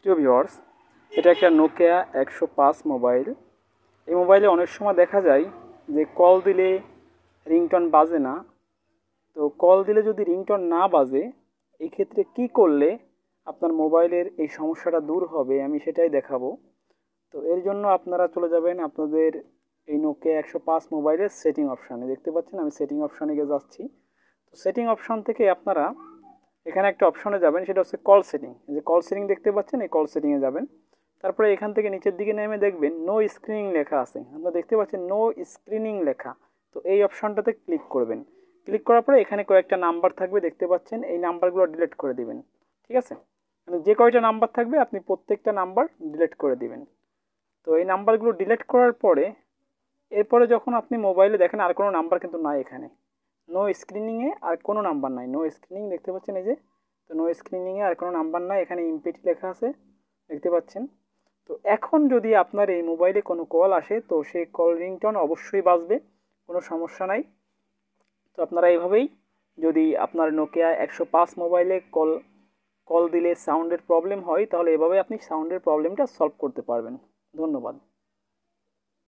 প্রিয় ভিউয়ার্স, এটা একটা নোকিয়া 105 মোবাইল। এই মোবাইলে অনেক সময় দেখা যায় যে কল দিলে রিংটোন বাজে না। তো কল দিলে যদি রিংটোন না বাজে, এই ক্ষেত্রে কি করলে আপনার মোবাইলের এই সমস্যাটা দূর হবে আমি সেটাই দেখাবো। তো এর জন্য আপনারা চলে যাবেন আপনাদের এই নোকিয়া 105 মোবাইলের সেটিং অপশানে। দেখতে পাচ্ছেন আমি সেটিং অপশানে গিয়ে যাচ্ছি। তো সেটিং অপশান থেকে আপনারা এখানে একটা অপশনে যাবেন, সেটা হচ্ছে কল সেটিং। এই যে কল সেটিং দেখতে পাচ্ছেন, এই কল সেটিংয়ে যাবেন। তারপরে এখান থেকে নিচের দিকে নেমে দেখবেন নো স্ক্রিনিং লেখা আছে। আপনারা দেখতে পাচ্ছেন নো স্ক্রিনিং লেখা। তো এই অপশনটাতে ক্লিক করবেন। ক্লিক করার পরে এখানে কয়েকটা নাম্বার থাকবে, দেখতে পাচ্ছেন। এই নাম্বারগুলো ডিলিট করে দিবেন। ঠিক আছে, মানে যে কয়টা নাম্বার থাকবে আপনি প্রত্যেকটা নাম্বার ডিলিট করে দিবেন। তো এই নাম্বারগুলো ডিলিট করার পরে এরপরে যখন আপনি মোবাইলে দেখেন আর কোনো নাম্বার কিন্তু নাই এখানে, নো স্ক্রিনিংয়ে আর কোনো নাম্বার নাই। নো স্ক্রিনিং দেখতে পাচ্ছেন এই যে। তো নো স্ক্রিনিংয়ে আর কোনো নাম্বার নাই, এখানে ইমপিটি লেখা আছে, দেখতে পাচ্ছেন। তো এখন যদি আপনার এই মোবাইলে কোনো কল আসে তো সেই কল রিংটোন অবশ্যই বাজবে, কোনো সমস্যা নাই। তো আপনারা এইভাবেই, যদি আপনার নোকিয়া 105 মোবাইলে কল কল দিলে সাউন্ডের প্রবলেম হয়, তাহলে এভাবে আপনি সাউন্ডের প্রবলেমটা সলভ করতে পারবেন। ধন্যবাদ।